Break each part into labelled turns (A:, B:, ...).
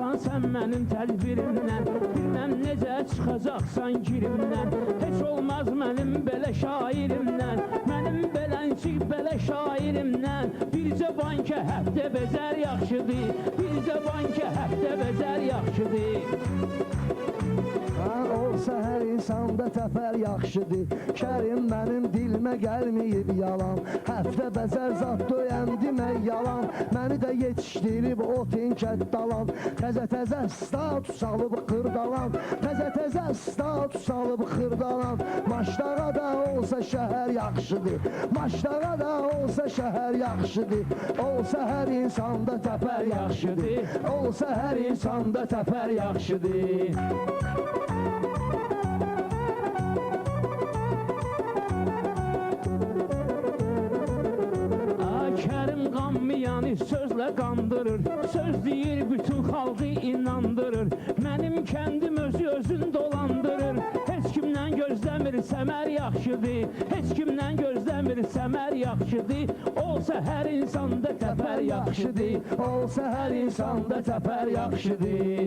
A: olsan sən mənim tədbirimdən, bilməm necə çıxacaqsan girimdən. Heç olmaz mənim belə şairimdən, mənim belənçik belə şairimdən. Bircə bankə həftə bezər yaxşıdır, bircə bankə həftə bezər yaxşıdır.
B: Olsa hər insanda təfər yaxşıdır, Kərim mənim dilimə gəlməyib yalan. Həftə bəzər zat döyən demək yalan, məni də yetişdirib o tinkət dalan. Təzə-təzə status alıb xırdalan, təzə-təzə status alıb xırdalan. Maçdağa da olsa şəhər yaxşıdır, maçdağa da olsa şəhər yaxşıdır. Olsa hər insanda təfər yaxşıdır, olsa hər insanda təfər yaxşıdır.
A: Yani sözlə qandırır, söz deyir bütün xalqı inandırır. Mənim kendim özün dolandırır. Heç kimdən gözləmir səmər yaxşıdır, heç kimdən gözləmir səmər yaxşıdır. Olsa hər insanda təfər yaxşıdır, olsa hər insanda təfər yaxşıdır.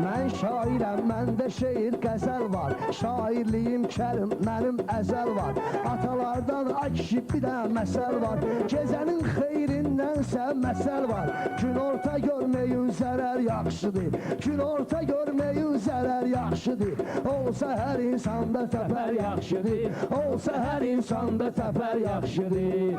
B: Mən şairəm, məndə şeir, qəzəl var. Şairliyim Kərim, mənim əzəl var. Atalardan ay kişi bir də məsəl var. Gecənin xeyrindənsə məsəl var. Gün orta görməyin zərər yaxşıdır, gün orta görməyin zərər yaxşıdır. Olsa hər insanda təfər yaxşıdır, olsa hər insanda təfər yaxşıdır.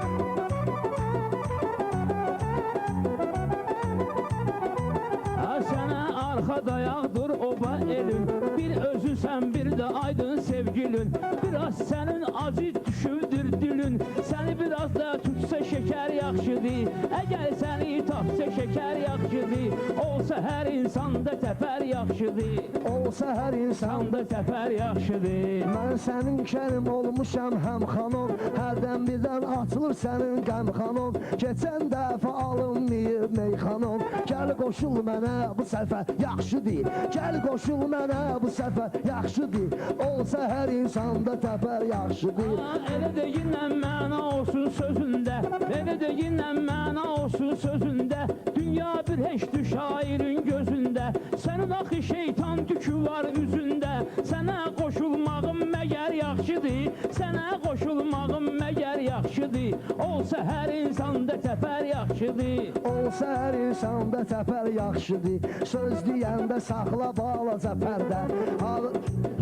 A: Arxa dayaqdır oba elin, bir özüsən bir də aydın sevgilin. Biraz sənin acı düşüldür dilin, səni biraz da tutsa şəkər yaxşıdır. Əgər səni tapsa şəkər yaxşıdır, olsa hər insanda təfər yaxşıdır, olsa hər insanda təfər yaxşıdır.
B: Mən sənin Kərim olmuşam həm xanım, hərdən birdən açılır sənin qəm xanım. Keçən dəfə alınmayıb meyxanım, gəl qoşul mənə bu səfər yaxşıdır, gəl qoşul mənə bu səfər yaxşıdır. Olsa hər insanda təfər yaxşıdır.
A: Elə deyinən məna olsun sözündə, elə deyinən məna olsun sözündə. Dünya bir heçdir şairin gözündə, sənin axı şeytan tükü var üzündə. Sənə qoşulmağım məgər yaxşıdır, sənə qoşulmağım məgər yaxşıdır. Olsa hər insanda təfər yaxşıdır,
B: olsa hər insanda təfər yaxşıdır. Söz deyəndə saxla balaca pərdə,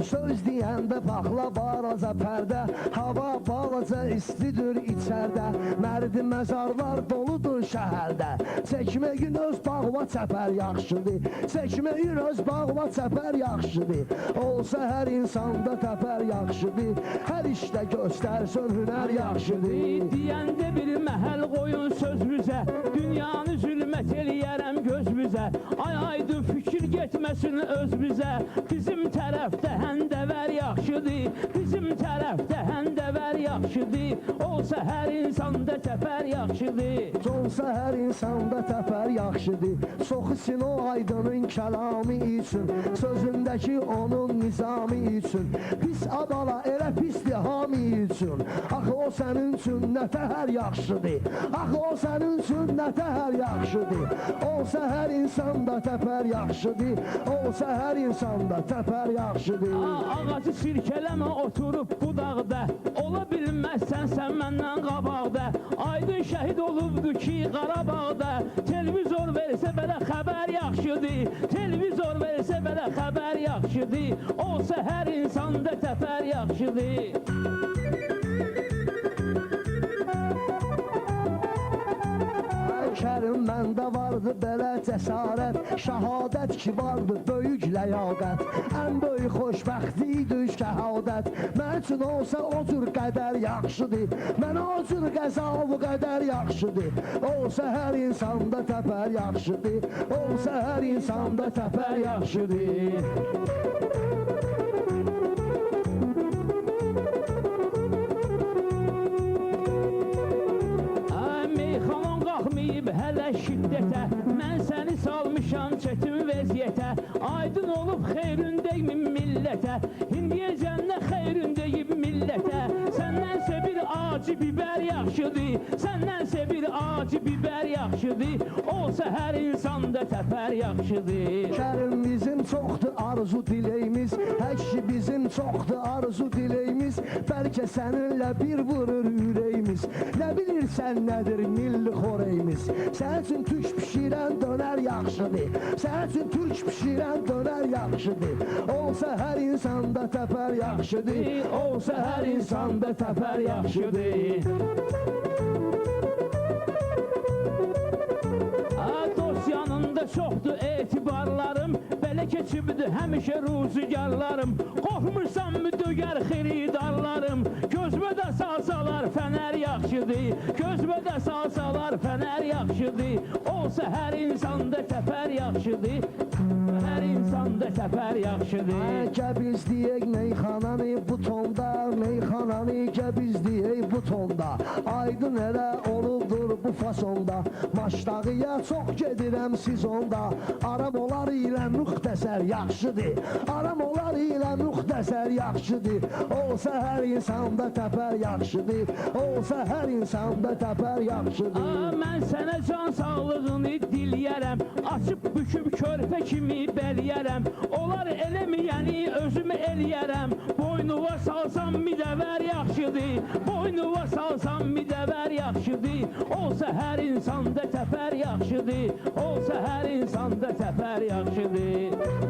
B: söz deyəndə baxla balaca pərdə. Hava balaca istidir içərdə, mərdi məzarlar doludur şəhərdə. Çəkməyin öz bağva çəpər yaxşıdır, çəkməyin öz bağva çəpər yaxşıdır. Olsa hər insanda təfər yaxşıdır, hər işdə göstərsin hünər yaxşıdır.
A: Deyəndə bir məhəl qoyun sözümüzə, dünyanı zülmət eləyərəm gözümüzə. Ay aydın fikir getməsin özümüzə, bizim tərəfdə həndəvər yaxşıdır, bizim tərəfdə həndəvər yaxşıdır. Olsa hər insanda təfər yaxşıdır,
B: olsa hər insanda təfər yaxşıdır. Soxusin o aydının kəlamı üçün, sözündəki onun nizamı üçün. Pis abala elə pisdir hami üçün, axı o sənin üçün nə təhər yaxşıdır, axı o sənin üçün nə təhər yaxşıdır. Olsa hər insanda təfər yaxşıdır, olsa hər insanda təfər yaxşıdır.
A: Ağacı sirkələmə oturub budaqda, ola bilməzsən sən məndən qabaqda. Aydın şəhid olubdu ki Qarabağda, televizor versə belə xəbər yaxşıdır, televizor versə belə xəbər yaxşıdır. Olsa hər insanda təfər yaxşıdır.
B: Kərim məndə vardı belə cəsarət, şəhadət ki vardı böyük ləyaqət. Ən böyük xoşbəxtlidir şəhadət, mən üçün olsa o cür qədər yaxşıdır, mənə o cür qəza bu qədər yaxşıdır. Olsa hər insanda təfər yaxşıdır, olsa hər insanda təfər yaxşıdır.
A: Hələ şiddətə, mən səni salmışam çətin vəziyyətə. Aydın olub xeyründəyim millətə, indiyəcən nə xeyründəyim millətə. Səndənsə bir acı bibər yaxşıdır, səndənsə bir acı biber yaxşıdır. Olsa hər insanda təpər yaxşıdır.
B: Kərim bizim çoxdur arzu diləyimiz, Həkki bizim çoxdur arzu diləyimiz. Bəlkə səninlə bir vurur ürəyimiz. Nə bilirsən nədir milli xoreyimiz? Sənin üçün türk pişirən dönər yaxşıdır. Sənin üçün türk pişirən dönər yaxşıdır. Olsa hər insanda təpər yaxşıdır.
A: Olsa hər insanda təpər yaxşıdır. Dost yanında çoxdur etibarlarım, belə keçibdi həmişə ruzigarlarım. Qorxmursan mı dögər xiridarlarım? Gözmə də salsalar fənər yaxşıdır. Gözmə də salsalar fənər yaxşıdır. Olsa hər insanda təpər yaxşıdır. Hər insanda təpər yaxşıdır.
B: Gəbizliyək meyxananı butonda, meyxananı gəbizliyək butonda. Aydın elə olubdur bu fasonda. Maçdağıya çox gedirəm sizonda. Aram olar ilə müxtəsər yaxşıdır. Aram olar ilə müxtəsər yaxşıdır. Olsa hər insanda təpər yaxşıdır. Olsa hər insanda təpər yaxşıdır.
A: Mən sənə can sağlığını diləyərəm. Açıb büküb körpə kimi bəliyərəm. Olar eləməyəni özümü eləyərəm. Boynuva salsam midəvər yaxşıdır. Boynuva salsam midəvər yaxşıdır. Olsa hər insanda təpər yaxşıdır. Olsa hər insanda təpər yaxşıdır.